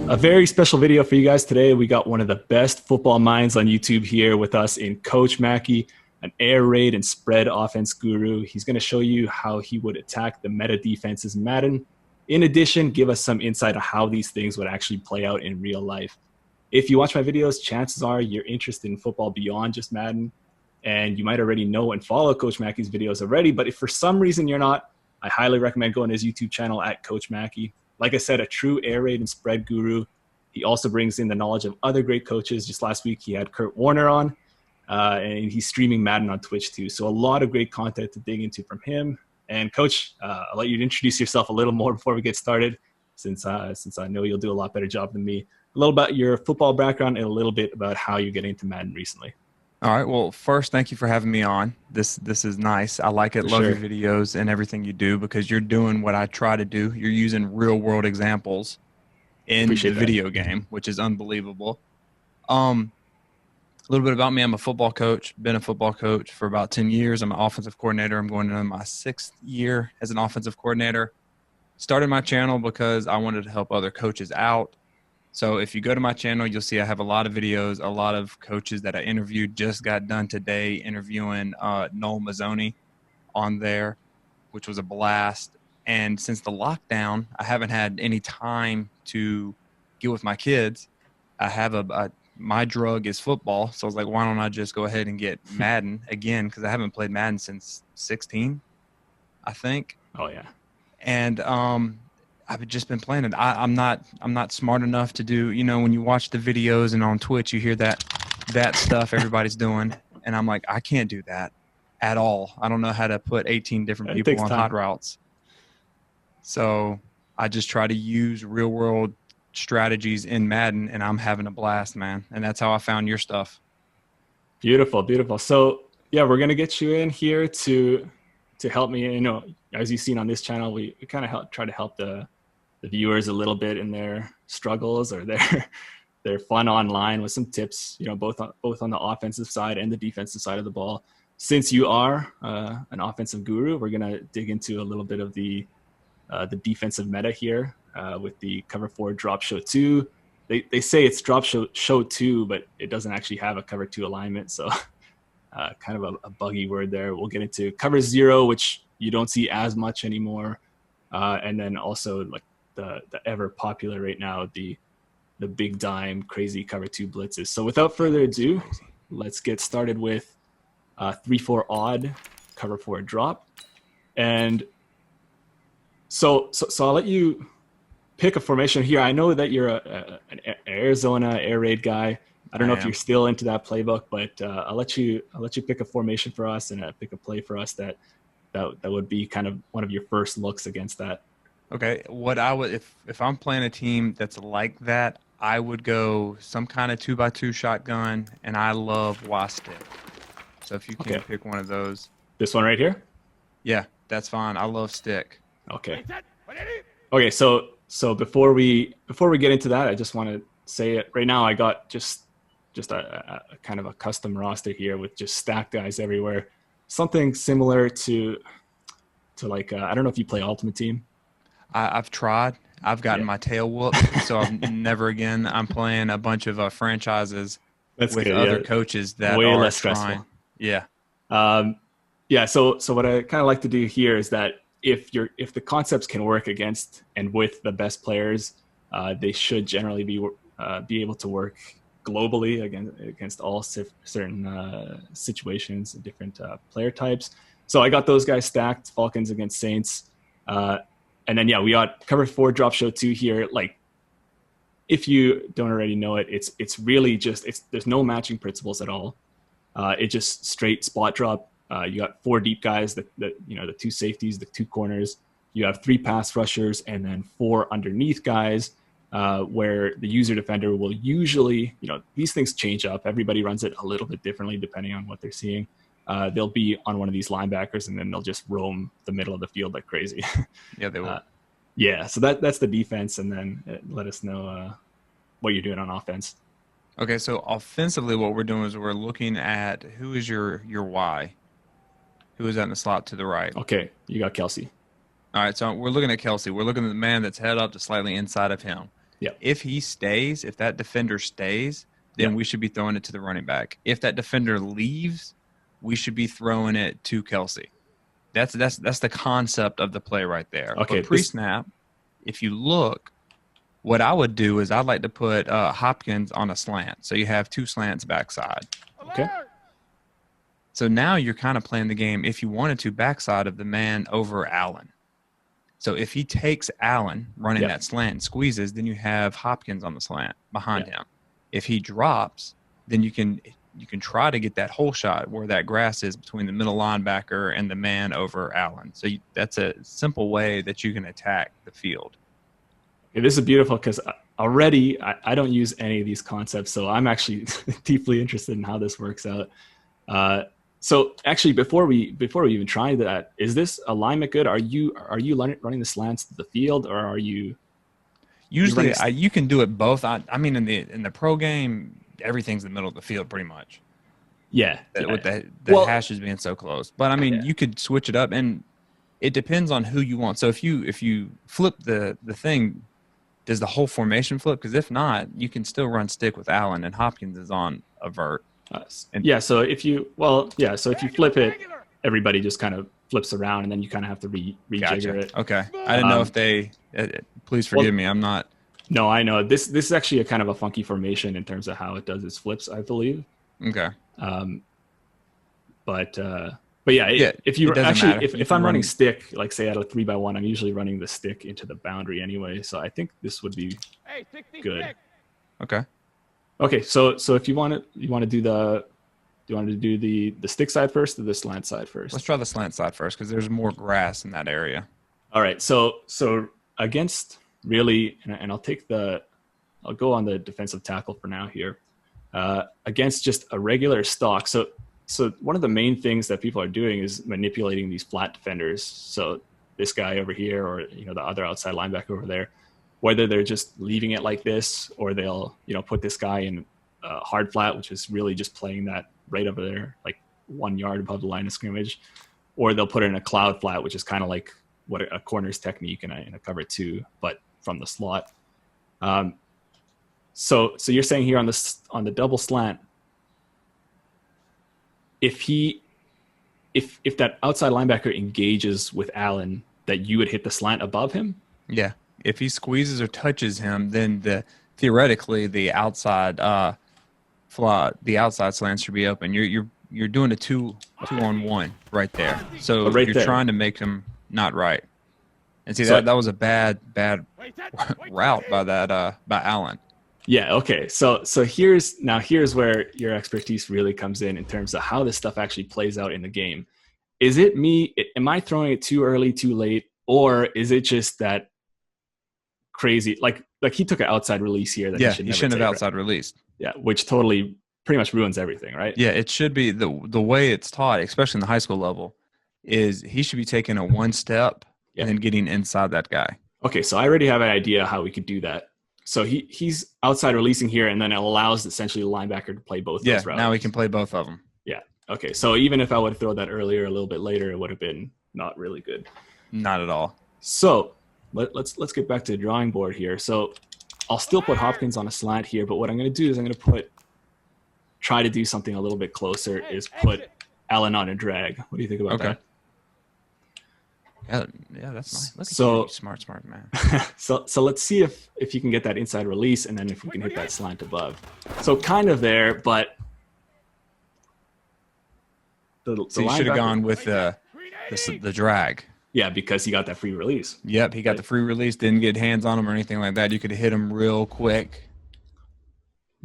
A very special video for you guys today. We got one of the best football minds on YouTube here with us in Coach Mckie, an air raid and spread offense guru. He's going to show you how he would attack the meta defenses in Madden. In addition, give us some insight on how these things would actually play out in real life. If you watch my videos, chances are you're interested in football beyond just Madden, and you might already know and follow Coach Mckie's videos already, but if for some reason you're not, I highly recommend going to his YouTube channel at Coach Mckie. Like I said, a true air raid and spread guru. He also brings in the knowledge of other great coaches. Just last week, he had Kurt Warner on, and he's streaming Madden on Twitch too. So a lot of great content to dig into from him. And Coach, I'll let you introduce yourself a little more before we get started, since I know you'll do a lot better job than me. A little about your football background and a little bit about how you get into Madden recently. All right. Well, first, thank you for having me on. This is nice. I like it. Love your videos and everything you do because you're doing what I try to do. You're using real world examples in the video game, which is unbelievable. A little bit about me. I'm a football coach. Been a football coach for about 10 years. I'm an offensive coordinator. I'm going into my 6th year as an offensive coordinator. Started my channel because I wanted to help other coaches out. So if you go to my channel, you'll see I have a lot of videos, a lot of coaches that I interviewed. Just got done today interviewing Noel Mazzoni on there, which was a blast. And since the lockdown, I haven't had any time to get with my kids. I have my drug is football. So I was like, why don't I just go ahead and get Madden again? Because I haven't played Madden since 16, I think. Oh, yeah. And I've just been playing it. I'm not smart enough to do, when you watch the videos and on Twitch, you hear that stuff everybody's doing. And I'm like, I can't do that at all. I don't know how to put 18 different people on hot routes. So I just try to use real world strategies in Madden, and I'm having a blast, man. And that's how I found your stuff. Beautiful, beautiful. So yeah, we're going to get you in here to help me. As you've seen on this channel, we kind of try to help the viewers a little bit in their struggles or their fun online with some tips, both on the offensive side and the defensive side of the ball. Since you are an offensive guru, we're going to dig into a little bit of the defensive meta here with the cover 4 drop show 2. They say it's drop show 2, but it doesn't actually have a cover 2 alignment. So kind of a buggy word there. We'll get into cover 0, which you don't see as much anymore. And then also like the ever popular right now, the big dime crazy cover 2 blitzes. So without further ado, let's get started with 3-4 odd cover 4 drop. And so I'll let you pick a formation here. I know that you're an Arizona air raid guy. I don't know if you're still into that playbook, but I'll let you pick a formation for us and pick a play for us that would be kind of one of your first looks against that. Okay, what I would if I'm playing a team that's like that, I would go some kind of 2x2 shotgun, and I love Y stick. So if you can pick one of those, this one right here. Yeah, that's fine. I love stick. Okay. Okay, so before we get into that, I just want to say it right now. I got just a kind of a custom roster here with just stacked guys everywhere. Something similar to like I don't know if you play Ultimate Team. I've tried. I've gotten my tail whooped, so never again. I'm playing a bunch of franchises with other coaches that way are less stressful. Yeah. Yeah. So what I kind of like to do here is that if the concepts can work against and with the best players, they should generally be able to work globally against all certain situations and different player types. So I got those guys stacked: Falcons against Saints, and then we got cover 4 drop show 2 here. Like, if you don't already know it, it's really just there's no matching principles at all. It just straight spot drop. You got 4 deep guys, the 2 safeties, the 2 corners. You have 3 pass rushers, and then 4 underneath guys, where the user defender will usually, these things change up. Everybody runs it a little bit differently depending on what they're seeing. They'll be on one of these linebackers, and then they'll just roam the middle of the field like crazy. Yeah, they will. So that's the defense, and then let us know what you're doing on offense. Okay, so offensively, what we're doing is we're looking at who is your Y. Who is that in the slot to the right? Okay, you got Kelsey. All right, so we're looking at Kelsey. We're looking at the man that's head up to slightly inside of him. Yeah. If he stays, if that defender stays, then we should be throwing it to the running back. If that defender leaves, we should be throwing it to Kelsey. That's the concept of the play right there. Okay. But pre-snap, if you look, what I would do is I'd like to put Hopkins on a slant. So you have 2 slants backside. Okay. So now you're kind of playing the game, if you wanted to, backside of the man over Allen. So if he takes Allen running that slant and squeezes, then you have Hopkins on the slant behind him. If he drops, then you can try to get that hole shot where that grass is between the middle linebacker and the man over Allen. So that's a simple way that you can attack the field. Okay, this is beautiful because already I don't use any of these concepts, so I'm actually deeply interested in how this works out. So actually, before we even try that, is this alignment good? Are you running the slants to the field, or are you? Usually, you can do it both. I mean, in the pro game, everything's in the middle of the field pretty much. Yeah. With the hashes being so close. But I mean, you could switch it up, and it depends on who you want. So if you flip the thing, does the whole formation flip? Because if not, you can still run stick with Allen, and Hopkins is on a vert. So if you flip it, everybody just kind of flips around, and then you kind of have to rejigger it. Okay. I didn't know if they please forgive me. I'm not. No, I know. This is actually a kind of a funky formation in terms of how it does its flips, I believe. Okay. But yeah, if I'm running stick, like say at a 3x1, I'm usually running the stick into the boundary anyway. So I think this would be good. Okay. Okay. So if you want to do the stick side first or the slant side first? Let's try the slant side first because there's more grass in that area. All right. So against really, and I'll go on the defensive tackle for now here. Against just a regular stock. So one of the main things that people are doing is manipulating these flat defenders. So this guy over here, or the other outside linebacker over there, whether they're just leaving it like this, or they'll put this guy in hard flat, which is really just playing that right over there, like 1 yard above the line of scrimmage, or they'll put it in a cloud flat, which is kind of like what a corner's technique in a cover 2, but from the slot. So you're saying here on the double slant, if that outside linebacker engages with Allen, that you would hit the slant above him? Yeah. If he squeezes or touches him, then theoretically the outside slant should be open. You're doing a 2-on-1 right there. So you're trying to make him not right. And see, that was a bad route by Allen. Yeah. Okay. So here's where your expertise really comes in terms of how this stuff actually plays out in the game. Is it me? Am I throwing it too early, too late, or is it just that crazy? Like he took an outside release here. That he shouldn't have outside released. Yeah, which totally pretty much ruins everything, right? Yeah, it should be the way it's taught, especially in the high school level, is he should be taking a 1 step and then getting inside that guy. Okay, so I already have an idea how we could do that. So he's outside releasing here, and then it allows essentially the linebacker to play both those routes. Now he can play both of them. Yeah. Okay, so even if I would have thrown that earlier, a little bit later, it would have been not really good. Not at all. So let's get back to the drawing board here. So I'll still put Hopkins on a slant here, but what I'm going to do is I'm going to try to do something a little bit closer, is put Allen on a drag. What do you think about that? Yeah, that's nice. Look at you, smart man. So let's see if you can get that inside release, and then if we can hit that slant above. So kind of there, but so you should have gone with the drag. Yeah, because he got that free release. Yep, he got the free release, didn't get hands on him or anything like that. You could hit him real quick.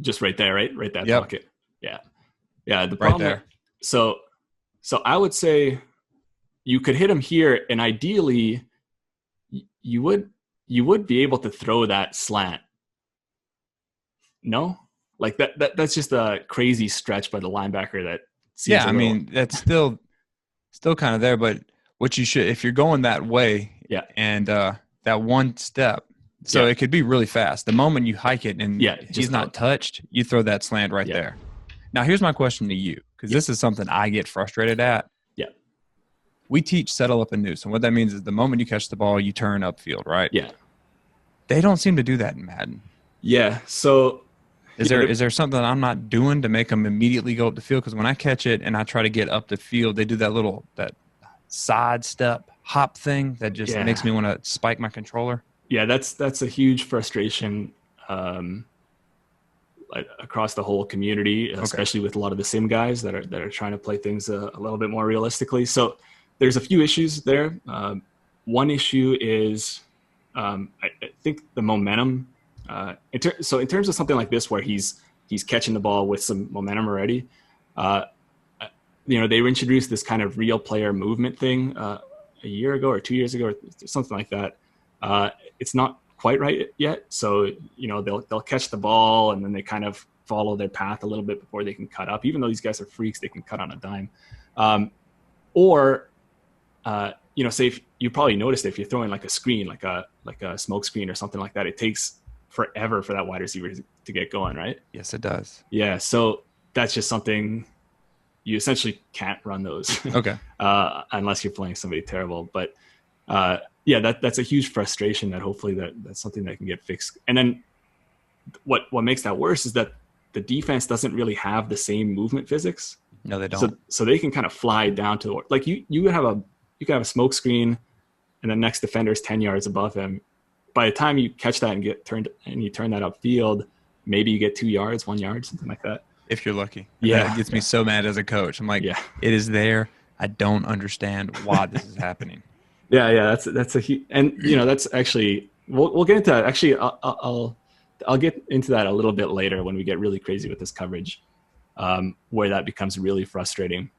Just right there, right that pocket. Yeah. The problem right there. So I would say you could hit him here, and ideally you would be able to throw that slant. No? Like that's just a crazy stretch by the linebacker that seems I mean, that's still kind of there, but what you should, if you're going that way, and that 1 step, so it could be really fast. The moment you hike it and he's not touched, you throw that slant right there. Now, here's my question to you, because this is something I get frustrated at. Yeah. We teach settle up and noose, and what that means is the moment you catch the ball, you turn upfield, right? Yeah. They don't seem to do that in Madden. Yeah. So is there something I'm not doing to make them immediately go up the field? Because when I catch it and I try to get up the field, they do that side step hop thing that just makes me want to spike my controller. Yeah, that's a huge frustration across the whole community, especially with a lot of the sim guys that are trying to play things a little bit more realistically. So there's a few issues there. One issue is I think the momentum. In terms of something like this, where he's catching the ball with some momentum already, they introduced this kind of real player movement thing a year ago or 2 years ago or something like that. It's not quite right yet. So, they'll catch the ball and then they kind of follow their path a little bit before they can cut up. Even though these guys are freaks, they can cut on a dime. Say if you probably noticed if you're throwing like a screen, like a smoke screen or something like that, it takes forever for that wide receiver to get going, right? Yes, it does. Yeah. So that's just something you essentially can't run those. Okay. Unless you're playing somebody terrible. But that's a huge frustration that hopefully that's something that can get fixed. And then what makes that worse is that the defense doesn't really have the same movement physics. No, they don't. So they can kind of fly down to like you can have a smoke screen and the next defender is 10 yards above him. By the time you catch that and you turn that upfield, maybe you get 2 yards, 1 yard, something like that. If you're lucky. Yeah. That gets me so mad as a coach. I'm like, it is there. I don't understand why this is happening. Yeah. That's a huge, and that's actually, we'll get into that. Actually, I'll get into that a little bit later when we get really crazy with this coverage, where that becomes really frustrating.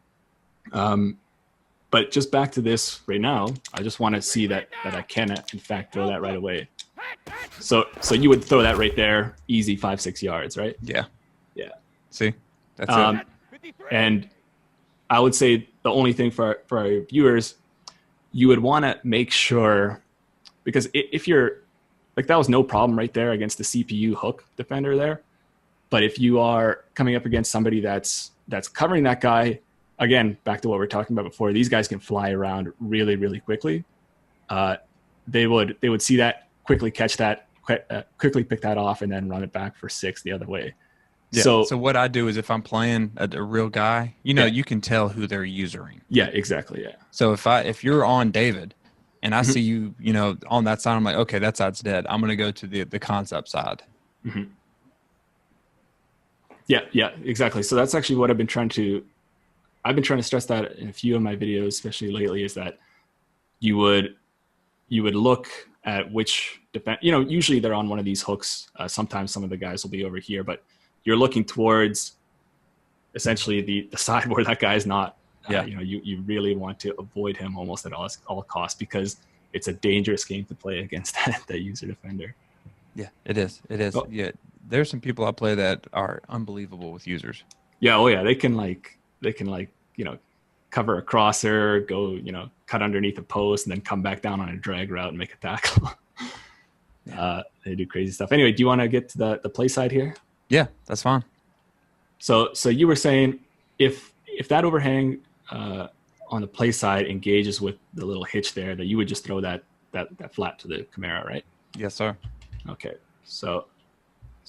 But just back to this right now, I just want to see that I can, in fact, throw that right away. So you would throw that right there, easy 5-6 yards, right? Yeah. Yeah. See, that's it. And I would say the only thing for our viewers, you would want to make sure, because if you're like, that was no problem right there against the CPU hook defender there. But if you are coming up against somebody that's covering that guy, again, back to what we were talking about before, these guys can fly around really, really quickly. They would see that, quickly catch that, quickly pick that off, and then run it back for 6 the other way. Yeah. So what I do is if I'm playing a real guy, you can tell who they're usering. Yeah, exactly. Yeah. So if you're on David and I see you, on that side, I'm like, okay, that side's dead. I'm going to go to the concept side. Mm-hmm. Yeah, exactly. So that's actually what I've been trying to stress that in a few of my videos, especially lately, is that you would look at which usually they're on one of these hooks. Sometimes some of the guys will be over here, but you're looking towards essentially the side where that guy's not. You really want to avoid him almost at all costs, because it's a dangerous game to play against that user defender. Yeah, it is. Oh. Yeah, there's some people I play that are unbelievable with users. Yeah. Oh yeah. They can cover a crosser, go, cut underneath a post, and then come back down on a drag route and make a tackle. They do crazy stuff. Anyway, do you want to get to the play side here? Yeah, that's fine. So you were saying if that overhang on the play side engages with the little hitch there, that you would just throw that flat to the Camara, right? Yes, sir. Okay. So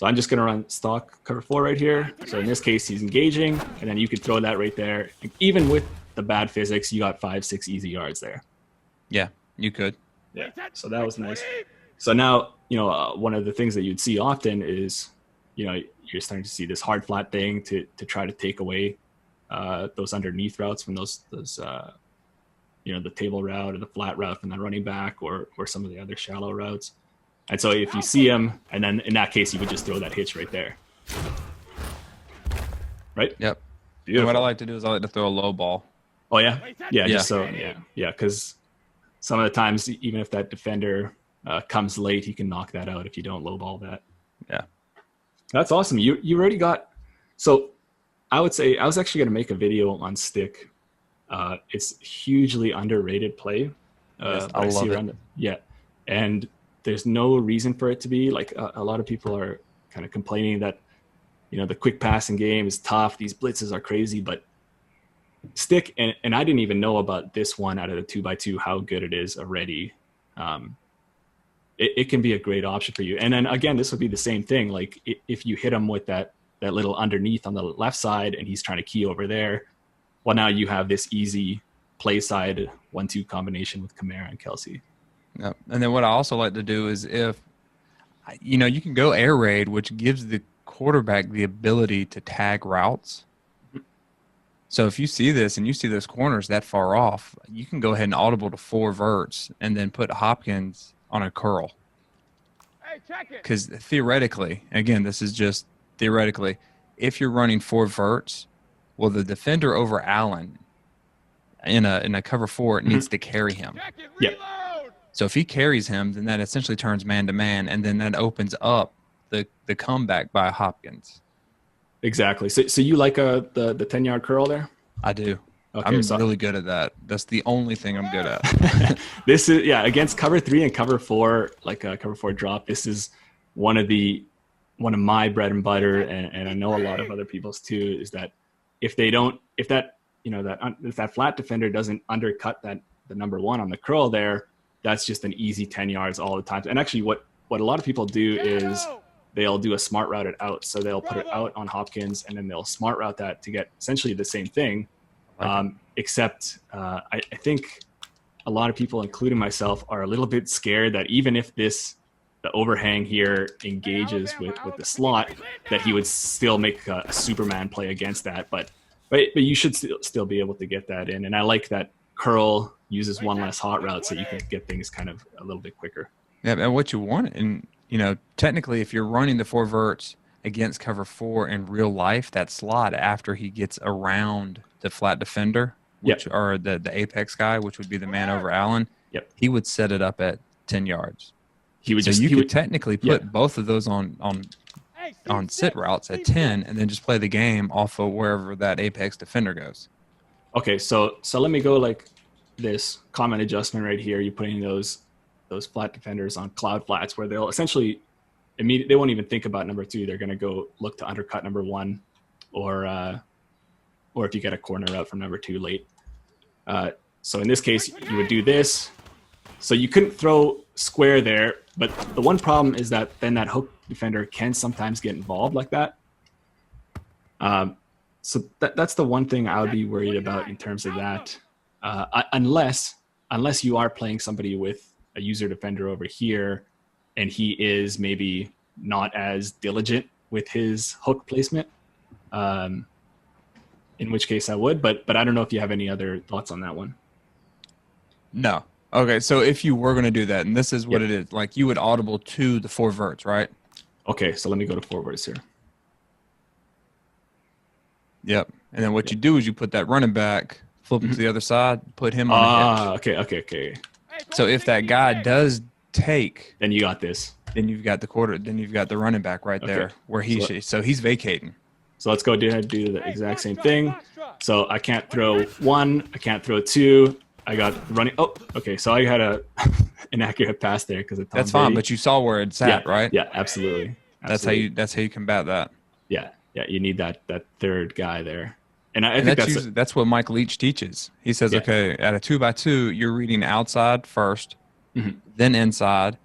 I'm just going to run stock cover 4 right here. So in this case, he's engaging, and then you could throw that right there. Even with the bad physics, you got 5-6 easy yards there. Yeah, you could. Yeah. So that was nice. So now, one of the things that you'd see often is, you're starting to see this hard flat thing to try to take away those underneath routes from those the table route or the flat route from the running back or some of the other shallow routes. And so if you see him, and then in that case, you would just throw that hitch right there. Right? Yep. And what I like to do is I like to throw a low ball. Oh, yeah? Yeah, just so, yeah, because some of the times, even if that defender comes late, he can knock that out if you don't low ball that. Yeah. That's awesome. You already got, so I would say, I was actually going to make a video on stick. It's hugely underrated play. Yes, I love it. Yeah. And there's no reason for it to be. Like a lot of people are kind of complaining that, the quick passing game is tough. These blitzes are crazy, but stick, and I didn't even know about this one out of the 2x2, how good it is already. it can be a great option for you. And then again, this would be the same thing. Like if you hit him with that little underneath on the left side and he's trying to key over there, well, now you have this easy play side 1-2 combination with Kamara and Kelsey. Yep. And then what I also like to do is if, you can go air raid, which gives the quarterback the ability to tag routes. So if you see this and you see those corners that far off, you can go ahead and audible to 4 verts and then put Hopkins on a curl. Because theoretically, again, this is just theoretically, if you're running 4 verts, well, the defender over Allen in a cover 4 needs to carry him. Yeah. So if he carries him, then that essentially turns man-to-man, and then that opens up the comeback by Hopkins. Exactly. So you like the 10-yard curl there? I do. Okay, I'm really good at that. That's the only thing I'm good at. This is, against cover 3 and cover 4, like a cover 4 drop, this is one of my bread and butter, and I know a lot of other people's too, is that if that flat defender doesn't undercut the number 1 on the curl there, that's just an easy 10 yards all the time. And actually what a lot of people do is they'll do a smart route it out. So they'll put it out on Hopkins and then they'll smart route that to get essentially the same thing. Except I think a lot of people, including myself, are a little bit scared that even if the overhang here engages with the slot, that he would still make a Superman play against that. But you should still be able to get that in. And I like that curl uses one less hot route, so you can get things kind of a little bit quicker. Yeah, and what you want, and technically, if you're running the 4 verts against cover 4 in real life, that slot after he gets around the flat defender, which are the apex guy, which would be the man over Allen, he would set it up at 10 yards. You could technically put both of those on sit routes at 10, and then just play the game off of wherever that apex defender goes. Okay, so let me go like this common adjustment right here. You're putting those flat defenders on cloud flats where they'll essentially they won't even think about number 2. They're going to go look to undercut number 1, or if you get a corner route from number 2 late. So in this case, you would do this. So you couldn't throw square there, but the one problem is that then that hook defender can sometimes get involved like that. So that's the one thing I would be worried about in terms of that. Unless you are playing somebody with a user defender over here and he is maybe not as diligent with his hook placement, in which case I would, but I don't know if you have any other thoughts on that one. No. Okay, so if you were going to do that, and this is what it is, like you would audible to the 4 verts, right? Okay, so let me go to 4 verts here. Yep. And then what you do is you put that running back, flip him to the other side, put him on the hitch. Okay. So if that guy does take, then you got this. Then you've got the running back right there where so he's vacating. So let's go ahead and do the exact same thing. So I can't throw 1, I can't throw 2. I got running. Oh, okay. So I had an inaccurate pass there because of Tom That's Brady. Fine, but you saw where it's at, right? Yeah, absolutely. That's how you combat that. Yeah. You need that third guy there, and I think that's what Mike Leach teaches. He says, okay, at a 2x2, you're reading outside first, then inside,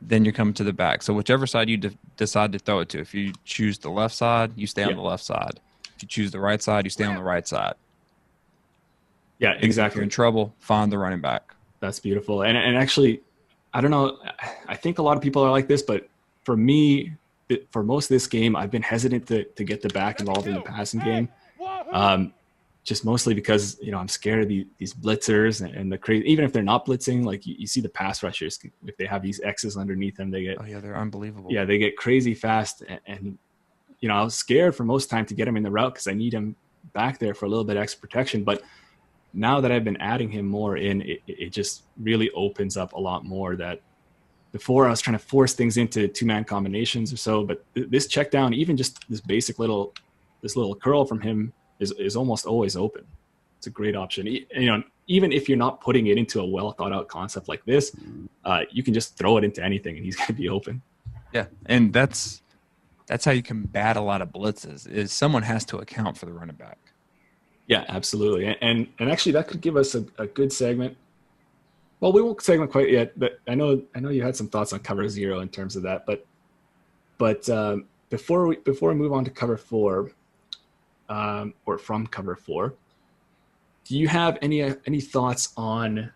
then you're coming to the back. So whichever side you decide to throw it to. If you choose the left side, you stay on the left side. If you choose the right side, you stay on the right side. Yeah, exactly. If you're in trouble, find the running back. That's beautiful. And actually, I don't know. I think a lot of people are like this, but for me, for most of this game, I've been hesitant to get the back involved in the passing game. Just mostly because, I'm scared of these blitzers and the crazy, even if they're not blitzing, like you see the pass rushers, if they have these X's underneath them, they get, they're unbelievable. Yeah, they get crazy fast. And I was scared for most time to get him in the route because I need him back there for a little bit extra protection. But now that I've been adding him more in, it just really opens up a lot more. That before I was trying to force things into 2-man combinations or so, but this check down, even just this basic little curl from him is almost always open. It's a great option. Even if you're not putting it into a well thought out concept like this, you can just throw it into anything and he's going to be open. Yeah. And that's how you combat a lot of blitzes is someone has to account for the running back. Yeah, absolutely. And actually that could give us a good segment Well, we won't segment quite yet, but I know you had some thoughts on cover 0 in terms of that. But before we move on to cover 4, or from cover 4, do you have any thoughts on?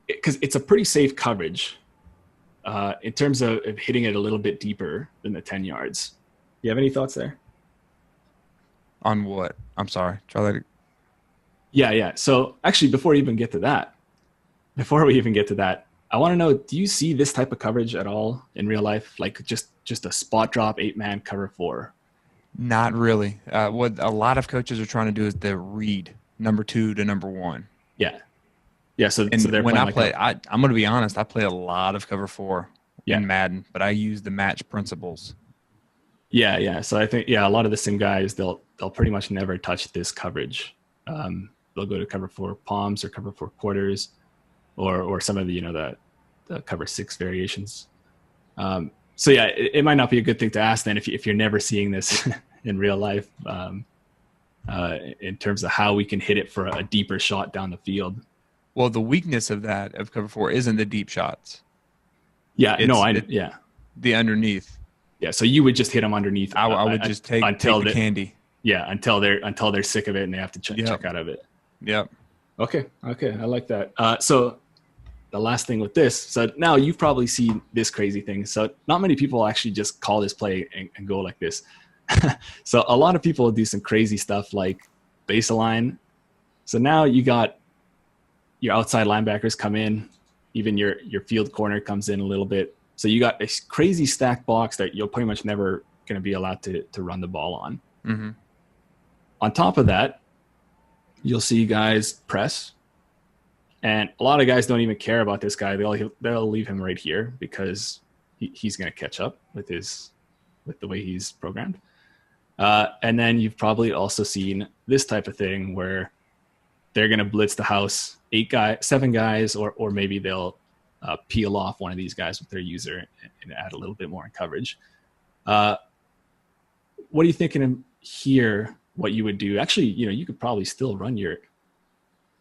Because it's a pretty safe coverage in terms of hitting it a little bit deeper than the 10 yards. Do you have any thoughts there? On what? I'm sorry. Try that. Yeah. So actually, before we even get to that, I want to know, do you see this type of coverage at all in real life? Like just a spot drop 8-man cover 4? Not really. What a lot of coaches are trying to do is the read number 2 to number 1. Yeah. So they're when playing I play, I'm going to be honest. I play a lot of cover 4 in Madden, but I use the match principles. Yeah. So I think a lot of the sim guys, they'll pretty much never touch this coverage. They'll go to cover 4 palms or cover 4 quarters, or some of the the cover 6 variations. So yeah, it might not be a good thing to ask then if you're never seeing this in real life, in terms of how we can hit it for a deeper shot down the field. Well, the weakness of cover 4 isn't the deep shots. Yeah, the underneath. Yeah, so you would just hit them underneath. I would just take the candy. Yeah, until they're sick of it and they have to check out of it. Yep. Okay, I like that. So the last thing with this, so now you've probably seen this crazy thing. So not many people actually just call this play and go like this. So a lot of people do some crazy stuff like baseline. So now you got your outside linebackers come in, even your field corner comes in a little bit. So you got a crazy stacked box that you're pretty much never going to be allowed to run the ball on. Mm-hmm. On top of that, you'll see guys press. And a lot of guys don't even care about this guy. They'll leave him right here because he's going to catch up with the way he's programmed. And then you've probably also seen this type of thing where they're going to blitz the house 7 guys, or maybe they'll peel off one of these guys with their user and add a little bit more in coverage. What are you thinking here? What you would do? Actually, you could probably still run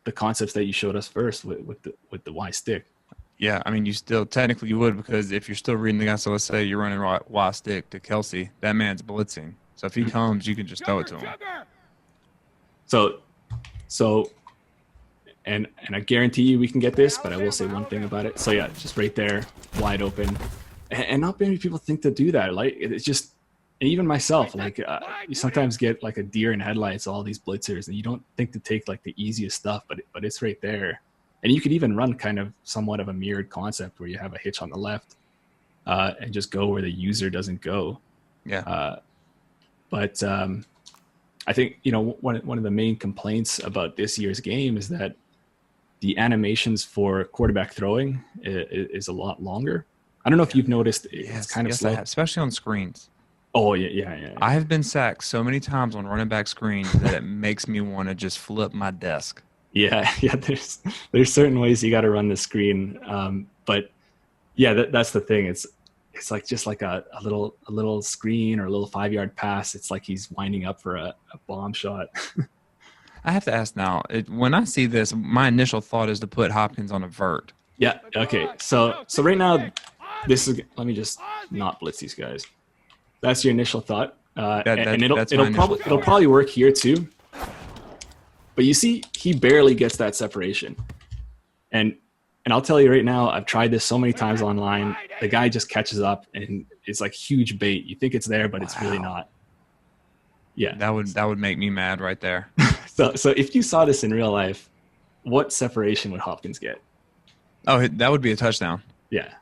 the concepts that you showed us first with the Y stick. Yeah, I mean, you still technically you would, because if you're still reading the guy, so let's say you're running Y stick to Kelsey, that man's blitzing. So if he comes, you can just throw it to him. So, and I guarantee you we can get this, but I will say one thing about it. So yeah, just right there, wide open, and not many people think to do that. Like it's just, and even myself, like you sometimes get like a deer in headlights, all these blitzers, and you don't think to take like the easiest stuff, but it's right there. And you could even run kind of somewhat of a mirrored concept where you have a hitch on the left, and just go where the user doesn't go. Yeah. But I think one of the main complaints about this year's game is that the animations for quarterback throwing is a lot longer. I don't know if you've noticed it's kind of slow, especially on screens. Oh yeah. I have been sacked so many times on running back screens that it makes me want to just flip my desk. Yeah. There's certain ways you got to run the screen, but yeah, that's the thing. It's like just like a little screen or a little 5-yard pass. It's like he's winding up for a bomb shot. I have to ask now. When I see this, my initial thought is to put Hopkins on a vert. Yeah. Okay. So right now, this is. Let me just not blitz these guys. That's your initial thought, and it'll probably work here too. But you see, he barely gets that separation, and I'll tell you right now, I've tried this so many times online. The guy just catches up, and it's like huge bait. You think it's there, but it's really not. Yeah, that would make me mad right there. So if you saw this in real life, what separation would Hopkins get? Oh, that would be a touchdown. Yeah.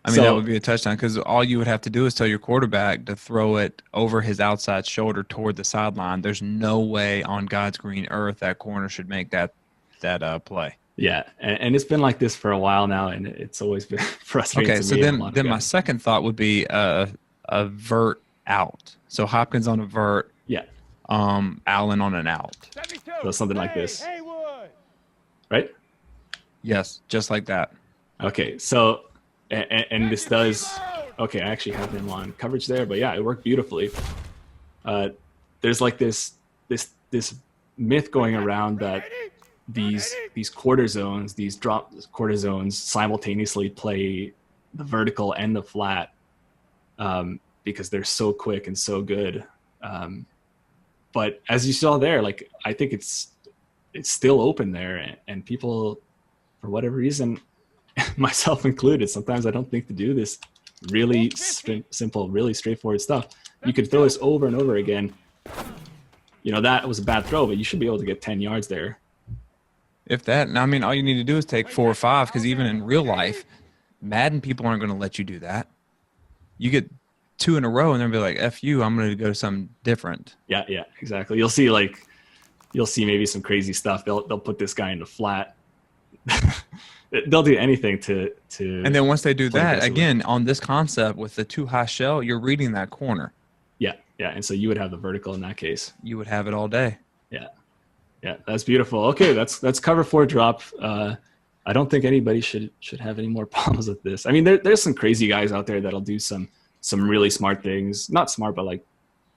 I mean, that would be a touchdown because all you would have to do is tell your quarterback to throw it over his outside shoulder toward the sideline. There's no way on God's green earth that corner should make that play. Yeah, and it's been like this for a while now, and it's always been frustrating. Okay, so then my second thought would be a vert out. So Hopkins on a vert. Yeah. Allen on an out. So something like this. Right? Yes, just like that. Okay, so and this does. Okay, I actually have him on coverage there, but yeah, it worked beautifully. There's like this myth going around that these quarter zones, these drop quarter zones simultaneously play the vertical and the flat, because they're so quick and so good. But as you saw there, like, I think it's still open there, and people, for whatever reason, myself included, sometimes I don't think to do this really simple, really straightforward stuff. You could throw this over and over again. You know, that was a bad throw, but you should be able to get 10 yards there. If that, and I mean, all you need to do is take 4 or 5, because even in real life, Madden people aren't going to let you do that. You get 2 in a row, and they'll be like, "F you, I'm going to go to something different." Yeah, exactly. You'll see maybe some crazy stuff. They'll put this guy in the flat. They'll do anything to. And then once they do that, again, on this concept with the too high shell, you're reading that corner. Yeah, and so you would have the vertical in that case. You would have it all day. Yeah, that's beautiful. Okay, that's cover 4 drop. I don't think anybody should have any more problems with this. I mean, there's some crazy guys out there that'll do some really smart things. Not smart, but like,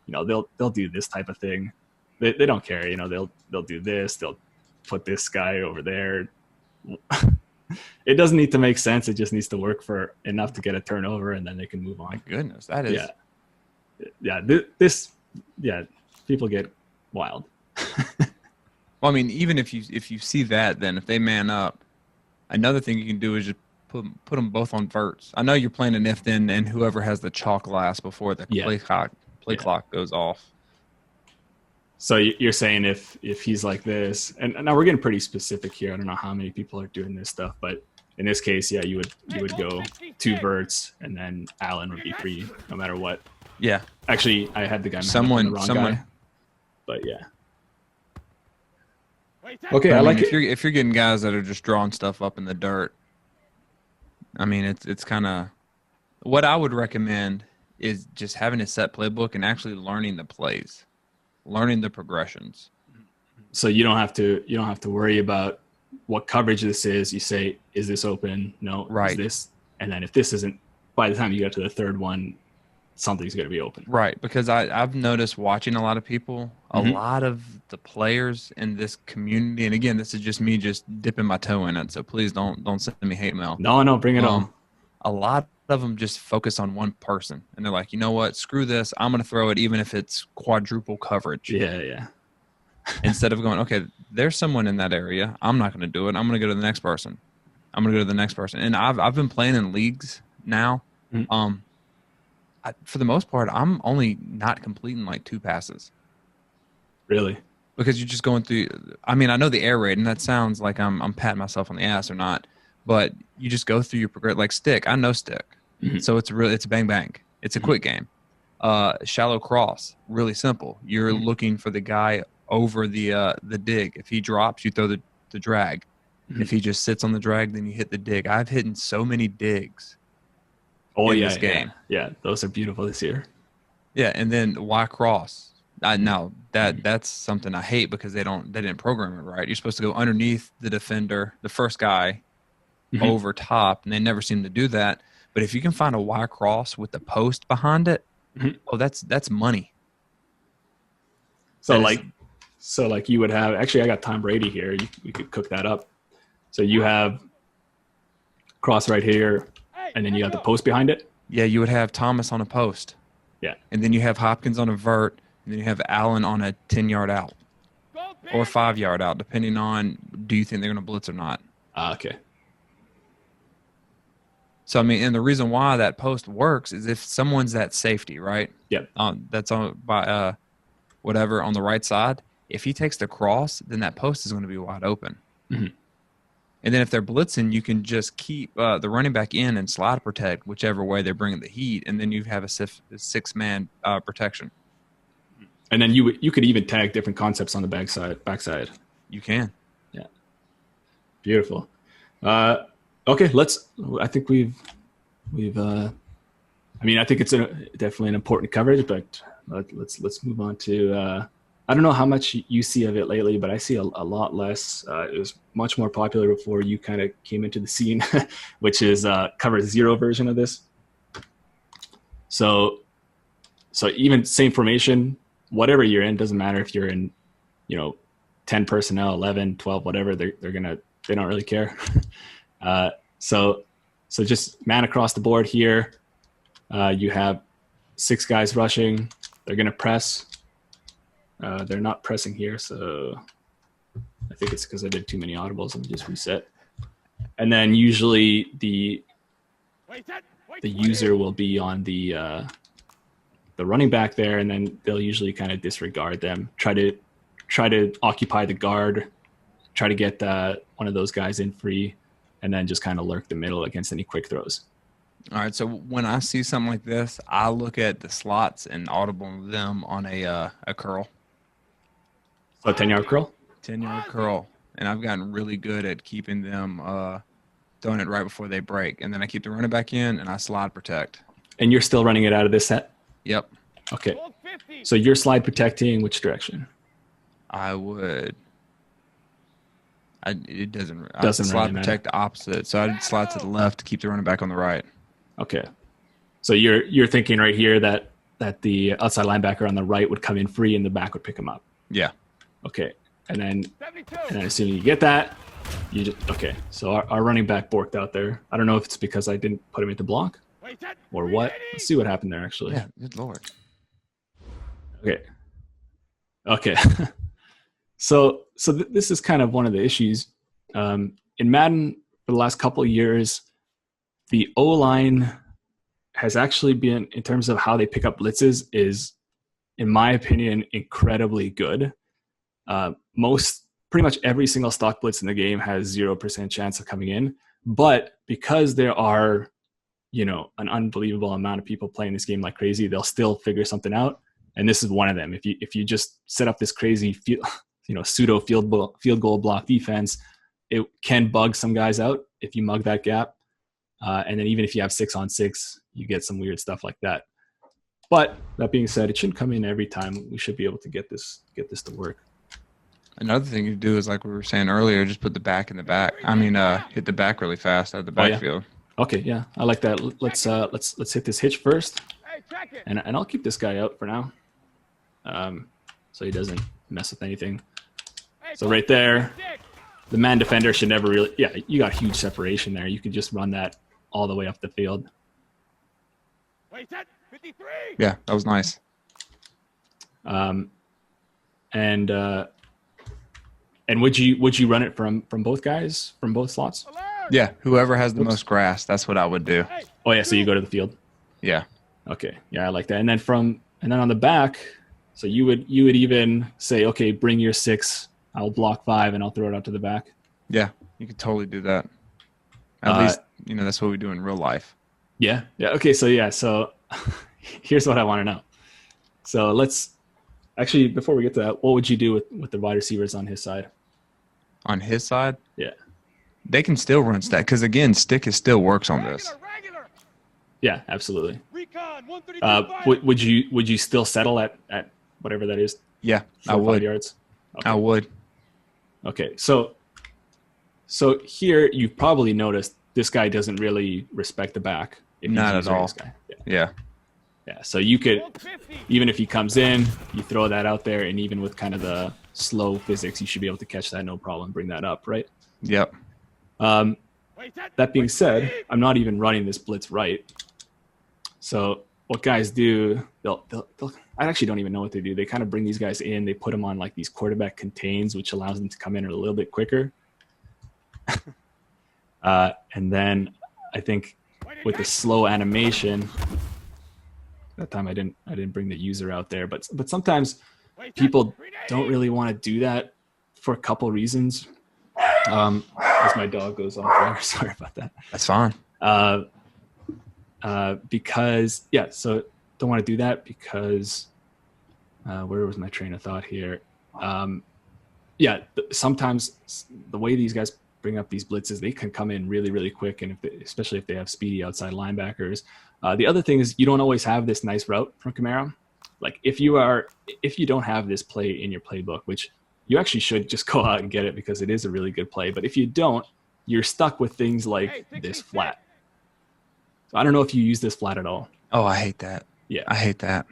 you know, they'll do this type of thing. They don't care. You know, they'll do this. They'll put this guy over there. It doesn't need to make sense. It just needs to work for enough to get a turnover, and then they can move on. My goodness, that is. Yeah. People get wild. Well, I mean, even if you see that, then if they man up, another thing you can do is just put them both on verts. I know you're playing an if then, and whoever has the chalk glass before the play clock goes off. So you're saying if he's like this, and now we're getting pretty specific here. I don't know how many people are doing this stuff, but in this case, yeah, you would go 2 verts, and then Allen would be free no matter what. Yeah. Actually, I had the guy the wrong guy. But yeah. Okay, I like it. If you're getting guys that are just drawing stuff up in the dirt, I mean, it's kind of what I would recommend is just having a set playbook and actually learning the plays, learning the progressions. So you don't have to worry about what coverage this is. You say, is this open? No. Right. Is this? And then if this isn't, by the time you get to the third one, something's going to be open. Right, because I've noticed watching a lot of people, a lot of the players in this community, and again, this is just me just dipping my toe in it, so please don't send me hate mail. No, bring it on. A lot of them just focus on one person, and they're like, you know what, screw this, I'm going to throw it even if it's quadruple coverage. Yeah. Instead of going, okay, there's someone in that area, I'm not going to do it, I'm going to go to the next person. And I've been playing in leagues now. For the most part, I'm only not completing like 2 passes. Really? Because you're just going through. I mean, I know the air raid, and that sounds like I'm patting myself on the ass or not. But you just go through your progress. Like stick, I know stick, so it's bang bang. It's a quick game. Shallow cross, really simple. You're looking for the guy over the dig. If he drops, you throw the drag. If he just sits on the drag, then you hit the dig. I've hit so many digs. This game. Yeah, those are beautiful this year. Yeah, and then Y cross. Now that's something I hate because they didn't program it right. You're supposed to go underneath the defender, the first guy, over top, and they never seem to do that. But if you can find a Y cross with the post behind it, that's money. So like you would have. Actually, I got Tom Brady here. You could cook that up. So you have cross right here. And then you have the post behind it? Yeah, you would have Thomas on a post. Yeah. And then you have Hopkins on a vert, and then you have Allen on a 10-yard out or 5-yard out, depending on do you think they're going to blitz or not. Okay. So, I mean, and the reason why that post works is if someone's at safety, right? Yep. That's on by whatever on the right side. If he takes the cross, then that post is going to be wide open. And then if they're blitzing, you can just keep the running back in and slide protect whichever way they're bringing the heat, and then you have a 6-man protection. And then you could even tag different concepts on the backside. You can. Yeah. Beautiful. Okay, I think we've. I mean, I think it's definitely an important coverage, but let's move on to. I don't know how much you see of it lately, but I see a lot less. It was much more popular before you kind of came into the scene, which is cover 0 version of this. So even same formation, whatever you're in, doesn't matter if you're in, 10 personnel, 11, 12, whatever, they don't really care. So just man across the board here. You have 6 guys rushing. They're going to press. They're not pressing here, so I think it's because I did too many audibles. Let me just reset. And then usually the user will be on the running back there, and then they'll usually kind of disregard them. Try to occupy the guard. Try to get one of those guys in free, and then just kind of lurk the middle against any quick throws. All right. So when I see something like this, I look at the slots and audible them on a curl. So 10-yard curl. 10-yard curl, and I've gotten really good at keeping them throwing it right before they break, and then I keep the running back in and I slide protect. And you're still running it out of this set? Yep. Okay. So you're slide protecting which direction? I would. It doesn't slide really protect the opposite, so I'd slide to the left to keep the running back on the right. Okay. So you're thinking right here that the outside linebacker on the right would come in free and the back would pick him up. Yeah. Okay. And then assuming you get that, you just okay. So our running back borked out there. I don't know if it's because I didn't put him into block or what. Let's see what happened there actually. Yeah, good lord. Okay. So this is kind of one of the issues. In Madden for the last couple of years, the O-line has actually been, in terms of how they pick up blitzes, is, in my opinion, incredibly good. Pretty much every single stock blitz in the game has 0% chance of coming in. But because there are, an unbelievable amount of people playing this game like crazy, they'll still figure something out. And this is one of them. If you just set up this crazy pseudo field goal block defense, it can bug some guys out if you mug that gap. And then even if you have 6-on-6, you get some weird stuff like that. But that being said, it shouldn't come in every time. We should be able to get this to work. Another thing you do is, like we were saying earlier, just put the back in the back. Hit the back really fast out of the backfield. Yeah. Okay, yeah, I like that. Let's hit this hitch first, and I'll keep this guy out for now, so he doesn't mess with anything. So right there, the man defender should never really. Yeah, you got huge separation there. You could just run that all the way up the field. Yeah, that was nice. And would you run it from both guys, from both slots? Yeah, whoever has the most grass, that's what I would do. Oh yeah, so you go to the field. Yeah. Okay. Yeah, I like that. And then on the back, so you would even say, okay, bring your 6, I'll block 5, and I'll throw it out to the back. Yeah, you could totally do that. At least that's what we do in real life. Yeah. Yeah. Okay. So here's what I want to know. So let's actually, before we get to that, what would you do with the wide receivers on his side? On his side? Yeah. They can still run stack because, again, stick still works on this. Yeah, absolutely. Would you still settle at whatever that is? Yeah, I would. 5 yards? Okay. I would. Okay, so here you've probably noticed this guy doesn't really respect the back. Not at all. Yeah. Yeah, so you could, even if he comes in, you throw that out there, and even with kind of the slow physics, you should be able to catch that no problem, bring that up, right? Yep. That being said, I'm not even running this blitz right. So what guys do, they'll I actually don't even know what they do. They kind of bring these guys in, they put them on like these quarterback contains, which allows them to come in a little bit quicker. And then I think with the slow animation, that time I didn't bring the user out there, but sometimes people don't really want to do that for a couple reasons. As my dog goes off there, sorry about that. That's fine. Because so don't want to do that because where was my train of thought here? Sometimes the way these guys bring up these blitzes, they can come in really, really quick, and especially if they have speedy outside linebackers. The other thing is you don't always have this nice route from Kamara. Like if you don't have this play in your playbook, which you actually should just go out and get it because it is a really good play. But if you don't, you're stuck with things like this flat. So I don't know if you use this flat at all. Oh, I hate that. Yeah. I hate that.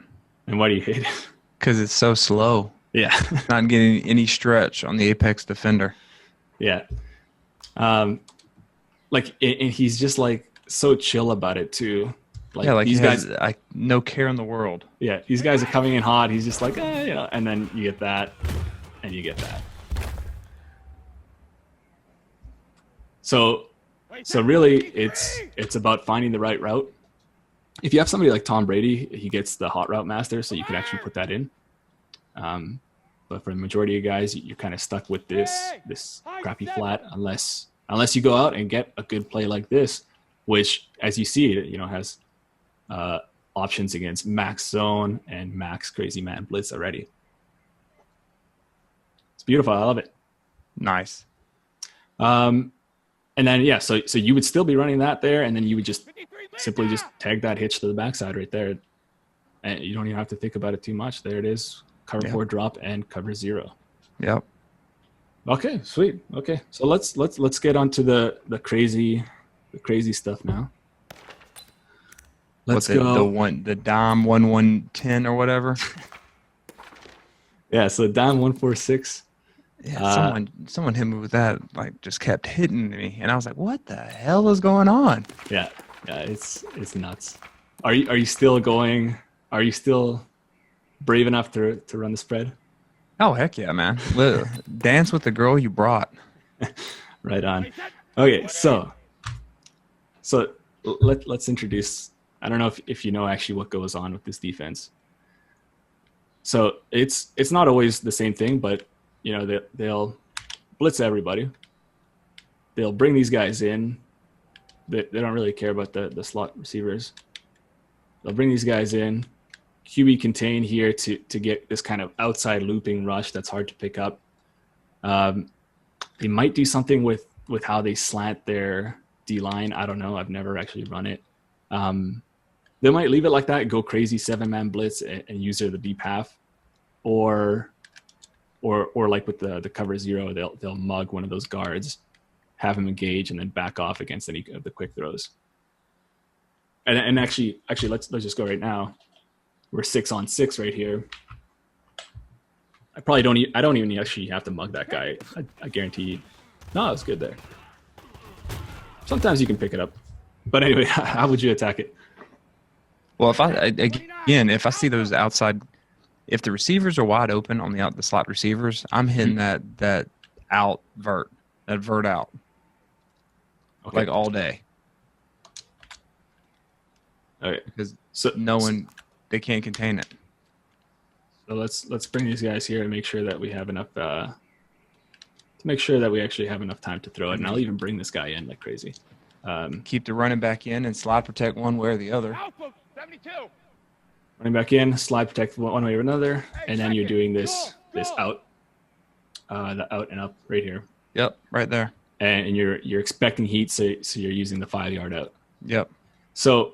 And why do you hate it? Because it's so slow. Yeah. Not getting any stretch on the apex defender. Yeah. Like, and he's just like so chill about it too. Yeah, Like like he these has guys, no care in the world. yeah, these guys are coming in hot. He's just like, you know, and then you get that, and you get that. So really, it's about finding the right route. If you have somebody like Tom Brady, he gets the hot route master, so you can actually put that in. But for the majority of guys, you're kind of stuck with this crappy flat unless you go out and get a good play like this, which, as you see, you know, has options against max zone and max crazy man blitz already. It's beautiful. I love it. Nice. And then, yeah, so you would still be running that there, and then you would just simply just tag that hitch to the backside right there. And you don't even have to think about it too much. There it is. Cover 4 drop and cover 0. Yep. Okay, sweet. Okay. So let's get on to the crazy stuff now. Let's go. The dime 1110 or whatever. Yeah, so dime 146. Yeah, someone hit me with that, like just kept hitting me, and I was like, "What the hell is going on?" Yeah, it's nuts. Are you still going? Are you still brave enough to run the spread? Oh heck yeah, man! Dance with the girl you brought. Right on. Okay, so let's introduce. I don't know if you know actually what goes on with this defense. So it's not always the same thing, but you know, they'll blitz everybody. They'll bring these guys in. They don't really care about the slot receivers. They'll bring these guys in. QB contain here to get this kind of outside looping rush that's hard to pick up. They might do something with how they slant their D-line. I don't know. I've never actually run it. They might leave it like that, go crazy 7-man blitz and use the deep half. Or like with the cover 0, they'll mug one of those guards, have him engage, and then back off against any of the quick throws. And actually, let's just go right now. We're 6-on-6 right here. I don't even actually have to mug that guy. I guarantee. No, it's good there. Sometimes you can pick it up, but anyway, how would you attack it? Well, if I see those outside. If the receivers are wide open on the slot receivers, I'm hitting that vert out, okay, like all day. All right, because they can't contain it. So let's bring these guys here and make sure that we have enough to make sure that we actually have enough time to throw it. And I'll even bring this guy in like crazy. Keep the running back in and slide protect one way or the other. Alpha 72. Running back in, slide protect one way or another, and then you're doing this out, the out and up right here. Yep, right there. And you're expecting heat, so you're using the 5-yard out. Yep. So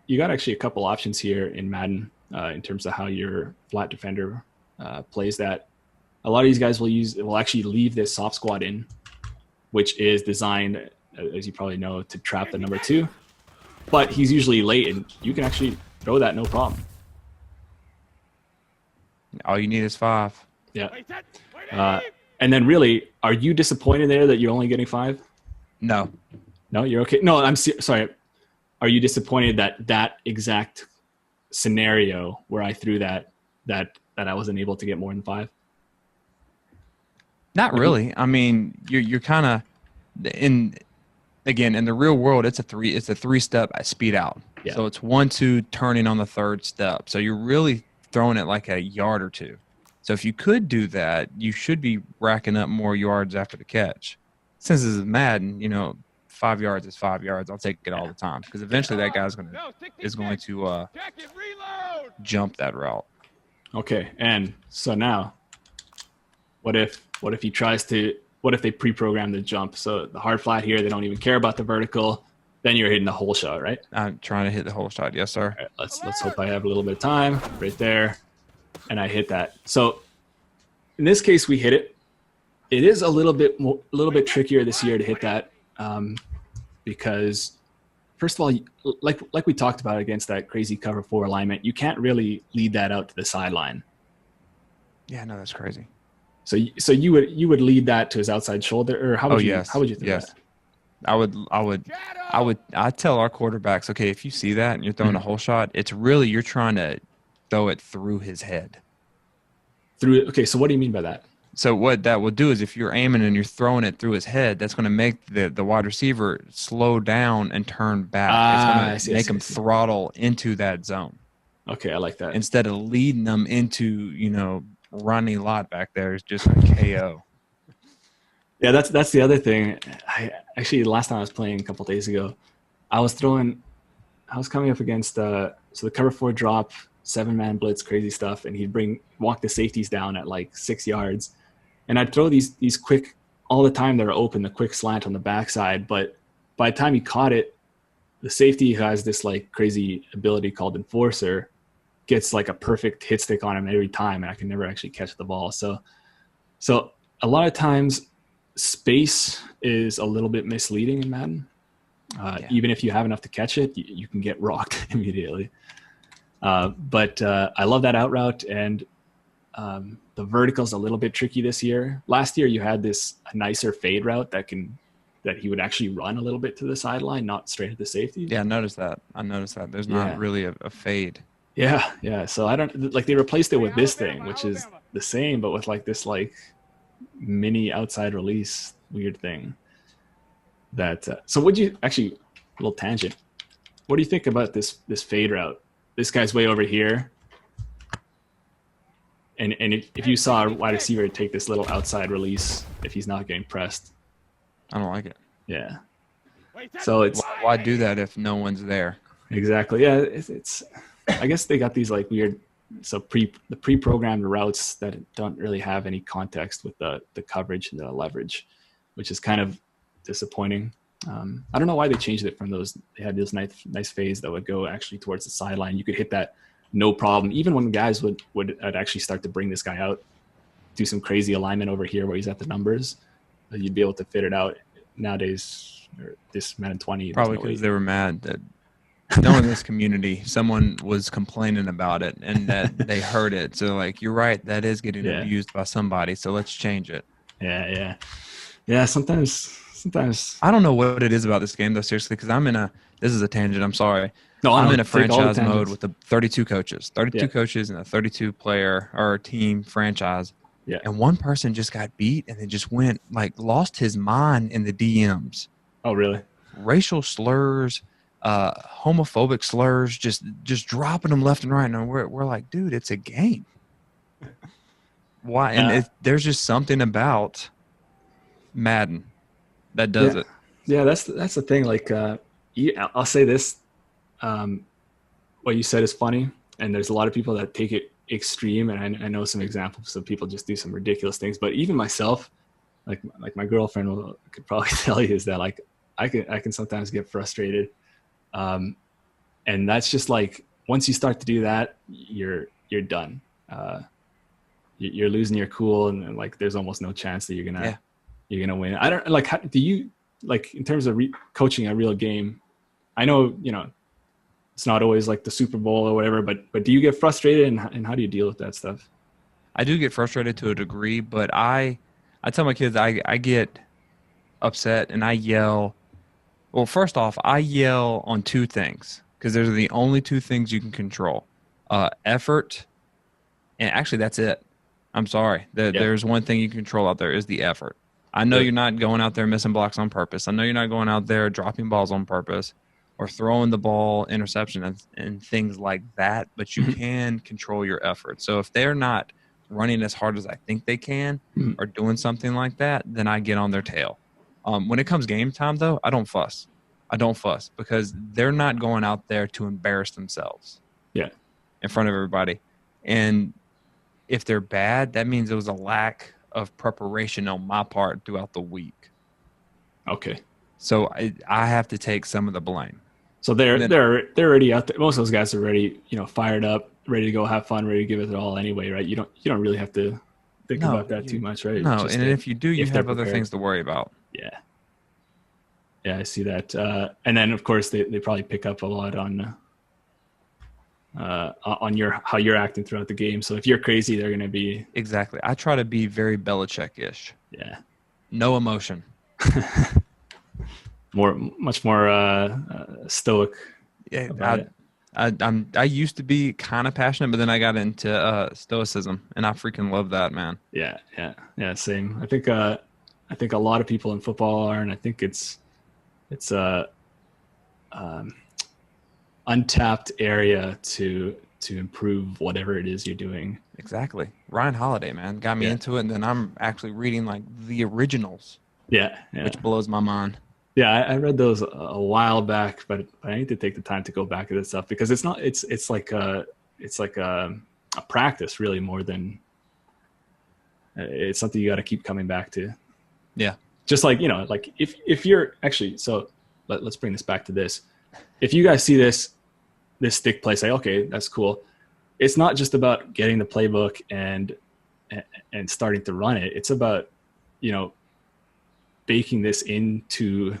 you got actually a couple options here in Madden in terms of how your flat defender plays that. A lot of these guys will actually leave this soft squad in, which is designed, as you probably know, to trap the number 2. But he's usually late, and you can actually throw that no problem. All you need is 5. Yeah. And then really, are you disappointed there that you're only getting 5? No. No, you're okay. No, I'm sorry. Are you disappointed that exact scenario where I threw that I wasn't able to get more than 5? Not really. I mean, you're kind of in the real world. It's a 3-step speed out. Yeah. So it's 1-2 turning on the 3rd step. So you're really throwing it like a yard or 2. So if you could do that, you should be racking up more yards after the catch. Since this is Madden, 5 yards is 5 yards. I'll take it all the time because eventually that guy's is going to jump that route. Okay, and so now, what if they pre-program the jump? So the hard flat here, they don't even care about the vertical. Then you're hitting the whole shot, right? I'm trying to hit the whole shot, yes, sir. All right, let's hope I have a little bit of time right there, and I hit that. So in this case, we hit it. It is a little bit trickier this year to hit that because first of all, like we talked about against that crazy cover 4 alignment, you can't really lead that out to the sideline. Yeah, no, that's crazy. So you would lead that to his outside shoulder, or how would you think yes. that? I'd tell our quarterbacks, okay, if you see that and you're throwing a whole shot, it's really, you're trying to throw it through his head. Okay, so what do you mean by that? So what that will do is if you're aiming and you're throwing it through his head, that's going to make the wide receiver slow down and turn back. It's going to make him throttle into that zone. Okay, I like that. Instead of leading them into, Ronnie Lott back there is just a KO. Yeah, that's the other thing. Actually, the last time I was playing a couple of days ago, I was coming up against the cover 4 drop, 7-man blitz, crazy stuff, and he'd walk the safeties down at like 6 yards, and I'd throw these quick, all the time they were open, the quick slant on the backside, but by the time he caught it, the safety has this like crazy ability called enforcer, gets like a perfect hit stick on him every time, and I can never actually catch the ball. So a lot of times space is a little bit misleading in Madden. Even if you have enough to catch it, you can get rocked immediately. But I love that out route, and the vertical's a little bit tricky this year. Last year you had a nicer fade route that he would actually run a little bit to the sideline, not straight at the safety. Yeah, I noticed that. There's not really a fade. Yeah. So I don't like, they replaced it with this thing, which is the same, but with like this like mini outside release weird thing. So would you actually, a little tangent, what do you think about this fade route? This guy's way over here, and if you saw a wide receiver take this little outside release, if he's not getting pressed, I don't like it. Yeah. So it's, why do that if no one's there? Exactly. Yeah. It's I guess they got these like weird, the pre-programmed routes that don't really have any context with the coverage and the leverage, which is kind of disappointing. I don't know why they changed it from those. They had this nice phase that would go actually towards the sideline. You could hit that no problem, even when guys would actually start to bring this guy out, do some crazy alignment over here where he's at the numbers, you'd be able to fit it out. Nowadays, or this Madden 20, probably because they were mad that knowing this community, someone was complaining about it and that they heard it. So like, you're right, that is getting abused by somebody. So let's change it. Yeah. Sometimes I don't know what it is about this game though, seriously, because this is a tangent, I'm sorry. No, I'm in a franchise mode with the 32 coaches in a 32 player or team franchise. Yeah. And one person just got beat and then just went lost his mind in the DMs. Oh, really? Racial slurs, homophobic slurs, just dropping them left and right. And we're like, dude, it's a game. Why? And there's just something about Madden that does it. Yeah, that's the thing. Like, I'll say this: what you said is funny, and there's a lot of people that take it extreme, and I know some examples of people just do some ridiculous things. But even myself, like my girlfriend could probably tell you, is that like I can sometimes get frustrated, and that's just like, once you start to do that, you're done. You're losing your cool, and like there's almost no chance that you're gonna win. I don't like. How, do you like in terms of coaching a real game? I know it's not always like the Super Bowl or whatever, but do you get frustrated, and how do you deal with that stuff? I do get frustrated to a degree, but I tell my kids I get upset and I yell. Well, first off, I yell on two things because those are the only two things you can control: effort, and actually that's it. I'm sorry. There's one thing you can control out there is the effort. I know you're not going out there missing blocks on purpose. I know you're not going out there dropping balls on purpose or throwing the ball interception and things like that, but you can control your effort. So if they're not running as hard as I think they can or doing something like that, then I get on their tail. When it comes game time, though, I don't fuss. Because they're not going out there to embarrass themselves in front of everybody. And if they're bad, that means it was a lack of preparation on my part throughout the week. Okay. So I have to take some of the blame. So they're already out there. Most of those guys are already, fired up, ready to go have fun, ready to give it all anyway, right? You don't really have to think about that too much, right? No, and if you do, you have other things to worry about. I see that. And then of course they probably pick up a lot on how you're acting throughout the game. So if you're crazy, they're going to be exactly. I try to be very Belichick-ish. Yeah. No emotion. Much more stoic. Yeah, I used to be kind of passionate, but then I got into stoicism, and I freaking love that, man. Yeah. Same. I think a lot of people in football are, and I think it's a untapped area to improve whatever it is you're doing. Exactly. Ryan Holiday, man, got me into it, and then I'm actually reading like the originals. Yeah. Which blows my mind. Yeah, I read those a while back, but I need to take the time to go back to this stuff because it's like a practice really more than it's something you got to keep coming back to. Yeah. Just like, like if you're actually, so let's bring this back to this. If you guys see this stick play, say, okay, that's cool. It's not just about getting the playbook and starting to run it. It's about, baking this into,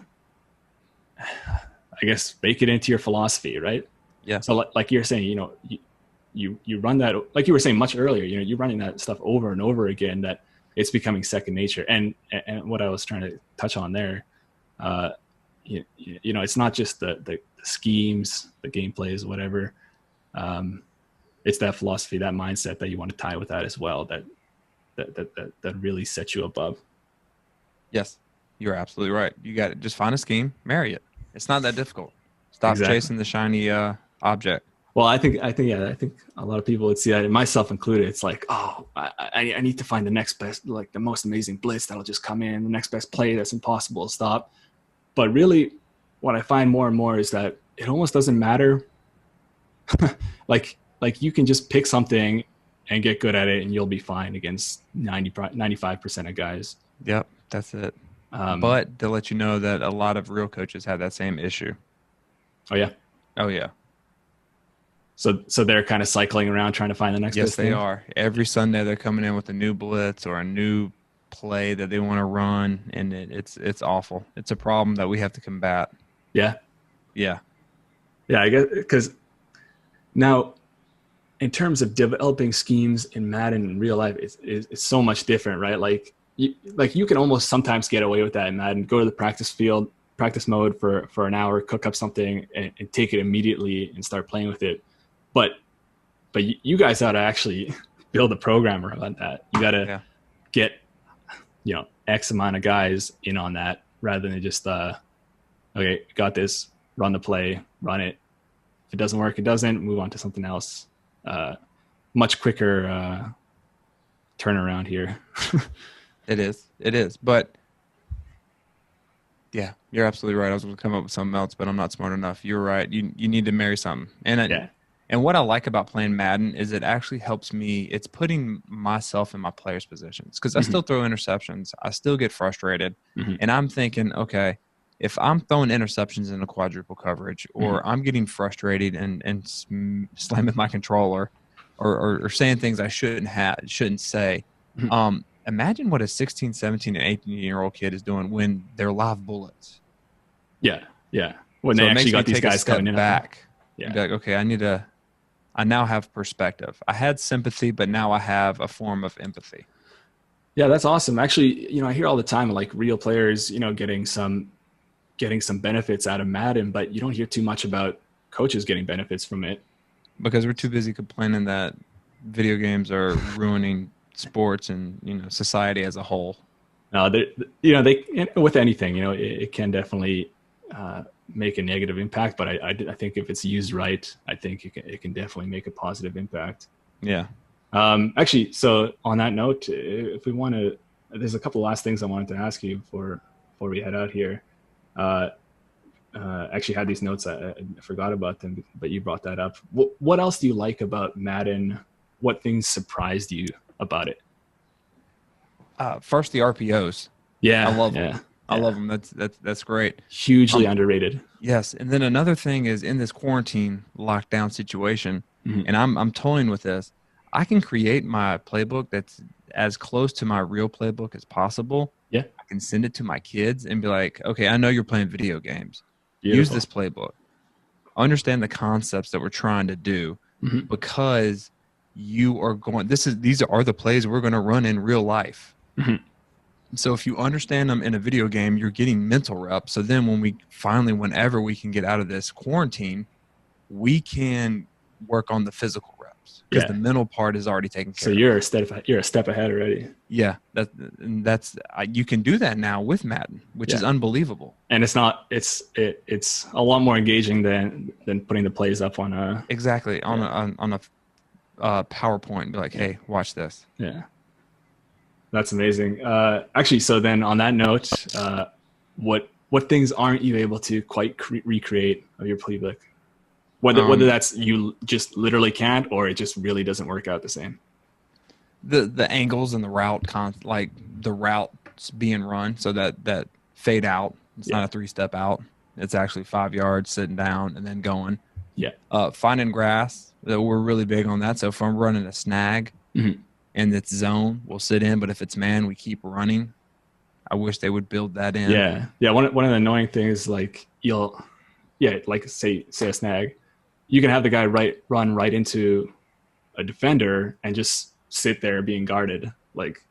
I guess, bake it into your philosophy, right? Yeah. So like you're saying, you run that, like you were saying much earlier, you're running that stuff over and over again, that it's becoming second nature. And what I was trying to touch on there, it's not just the schemes, the gameplays, whatever. It's that philosophy, that mindset that you want to tie with that as well, that really sets you above. Yes. You're absolutely right. You got to just find a scheme, marry it. It's not that difficult. Stop chasing the shiny object. Well, I think a lot of people would see that, and myself included. It's like, oh, I need to find the next best, like the most amazing blitz that'll just come in, the next best play that's impossible to stop. But really, what I find more and more is that it almost doesn't matter. like you can just pick something and get good at it, and you'll be fine against 95% of guys. Yep, that's it. But to let you know that a lot of real coaches have that same issue. Oh yeah. Oh yeah. So they're kind of cycling around trying to find the next. Yes, they are. Every Sunday they're coming in with a new blitz or a new play that they want to run, and it's awful. It's a problem that we have to combat. Yeah. Yeah. Yeah, I guess because now, in terms of developing schemes in Madden in real life, it's so much different, right? Like you can almost sometimes get away with that in Madden. Go to the practice mode for an hour, cook up something, and take it immediately and start playing with it. But you guys ought to actually build a program around that. You got to get X amount of guys in on that rather than just okay, got this, run the play, run it. If it doesn't work, it doesn't. Move on to something else. Much quicker turnaround here. It is. But yeah, you're absolutely right. I was going to come up with something else, but I'm not smart enough. You're right. You need to marry something. And what I like about playing Madden is it actually helps me. It's putting myself in my players' positions because I still throw interceptions. I still get frustrated. And I'm thinking, okay, if I'm throwing interceptions in a quadruple coverage or I'm getting frustrated and slamming my controller or saying things I shouldn't say, imagine what a 16, 17, and 18-year-old kid is doing when they're live bullets. Yeah. When they actually got these guys coming in back. Yeah. Be like, okay, I now have perspective. I had sympathy, but now I have a form of empathy. Yeah, that's awesome. Actually, I hear all the time like real players, getting some benefits out of Madden, but you don't hear too much about coaches getting benefits from it. Because we're too busy complaining that video games are ruining sports and society as a whole. No, they with anything, it can definitely make a negative impact, but I think if it's used right, I think it can definitely make a positive impact. Yeah. Actually, so on that note, if we want to, there's a couple last things I wanted to ask you before we head out here. Actually had these notes. I forgot about them, but you brought that up. What else do you like about Madden? What things surprised you about it? First, the RPOs. Yeah, I love them. I love them. That's great. Hugely underrated. Yes, and then another thing is in this quarantine lockdown situation, and I'm toying with this. I can create my playbook that's as close to my real playbook as possible. Yeah. I can send it to my kids and be like, okay, I know you're playing video games. Beautiful. Use this playbook. Understand the concepts that we're trying to do, because you are going, these are the plays we're going to run in real life. So if you understand them in a video game, you're getting mental reps. So then whenever we can get out of this quarantine, we can work on the physical reps, because the mental part is already taken care of. So you're a step ahead already. Yeah, you can do that now with Madden, which is unbelievable. And it's a lot more engaging than putting the plays up on a on a PowerPoint and be like, hey, watch this. Yeah, that's amazing. Actually, so then on that note, what things aren't you able to quite recreate of your playbook? Whether that's you just literally can't, or it just really doesn't work out the same. The angles and the route, like the routes being run, so that fade out. It's not a 3-step out. It's actually 5 yards, sitting down, and then going. Yeah. Finding grass, we're really big on that. So if I'm running a snag and it's zone, we'll sit in. But if it's man, we keep running. I wish they would build that in. Yeah. One of the annoying things, like like say a snag, you can have the guy run right into a defender and just sit there being guarded. Like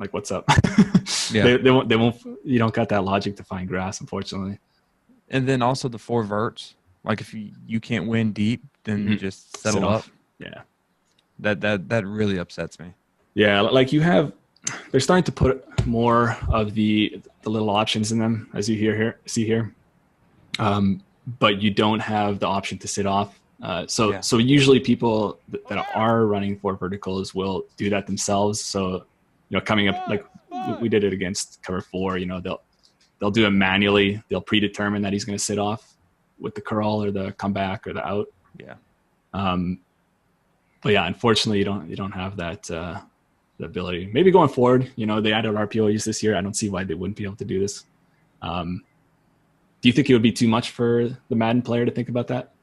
what's up? Yeah. They won't. You don't got that logic to find grass, unfortunately. And then also the 4 verts. Like if you can't win deep, then just settle up. Yeah. That really upsets me. Yeah, like they're starting to put more of the little options in them, as you see here. But you don't have the option to sit off. So usually people that are running 4 verticals will do that themselves. So, coming up, like we did it against cover 4, they'll do it manually. They'll predetermine that he's going to sit off with the curl or the comeback or the out. Yeah. But yeah, unfortunately you don't have that, the ability. Maybe going forward, they added RPOs this year. I don't see why they wouldn't be able to do this. Do you think it would be too much for the Madden player to think about that?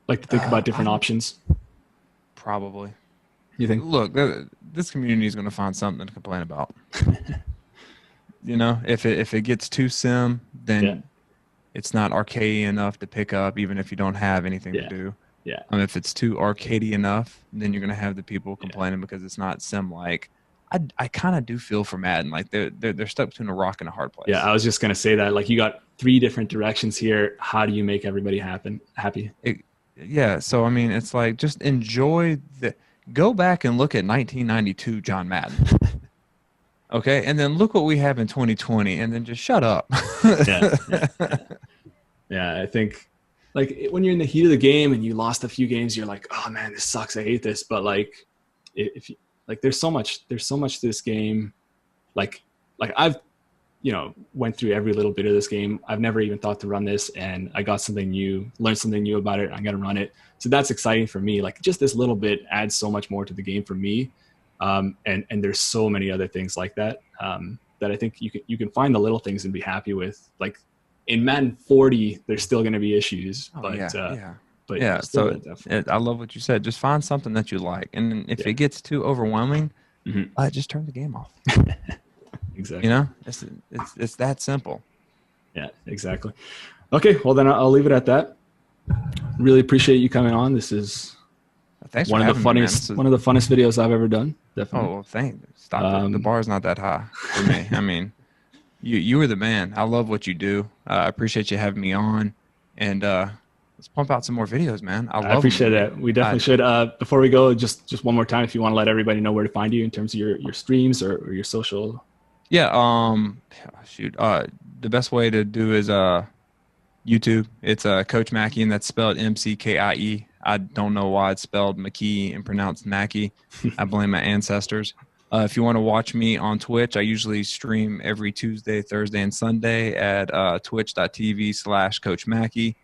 Like to think about different options? Probably. You think? Look, this community is going to find something to complain about. If it gets too sim, then it's not arcadey enough to pick up, even if you don't have anything to do. Yeah. If it's too arcadey enough, then you're going to have the people complaining because it's not sim-like. I kind of do feel for Madden. Like they're stuck between a rock and a hard place. Yeah, I was just going to say that. Like you got 3 different directions here. How do you make everybody happy? So it's like just enjoy go back and look at 1992 John Madden. Okay, and then look what we have in 2020, and then just shut up. Yeah, I think like when you're in the heat of the game and you lost a few games, you're like, oh man, this sucks. I hate this. But like, if you, like, there's so much to this game. Like I've, went through every little bit of this game. I've never even thought to run this, and I got something new, learned something new about it. I'm going to run it. So that's exciting for me. Like just this little bit adds so much more to the game for me. And there's so many other things like that, that I think you can find the little things and be happy with. Like in Madden 40, there's still going to be issues, but so I love what you said. Just find something that you like. And if it gets too overwhelming, just turn the game off. Exactly. It's that simple. Yeah, exactly. Okay. Well, then I'll leave it at that. Really appreciate you coming on. This is one of the funniest videos I've ever done. Definitely. Oh, well, thanks. Stop. The bar's not that high for me. I mean, you were the man. I love what you do. I appreciate you having me on, and let's pump out some more videos, man. I appreciate that. We definitely should. Before we go, just one more time, if you want to let everybody know where to find you in terms of your streams or your social. Yeah. The best way to do is YouTube. It's Coach Mckie, and that's spelled Mckie. I don't know why it's spelled Mckie and pronounced Mckie. I blame my ancestors. If you want to watch me on Twitch, I usually stream every Tuesday, Thursday, and Sunday at twitch.tv/Coach Mckie.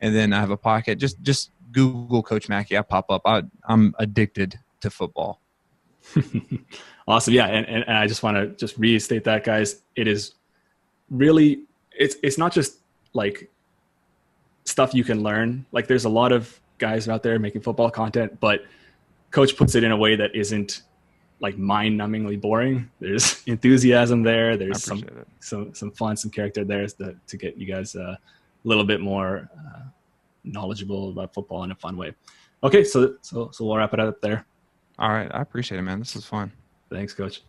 And then I have a pocket. Just Google Coach Mckie. I pop up. I'm addicted to football. Awesome. Yeah. And I just want to just restate that, guys. It is really, it's not just like stuff you can learn. Like there's a lot of guys out there making football content, but Coach puts it in a way that isn't like mind-numbingly boring. There's enthusiasm there. There's some fun, some character there to get you guys a little bit more knowledgeable about football in a fun way. Okay, so we'll wrap it up there. All right, I appreciate it, man. This was fun. Thanks, Coach.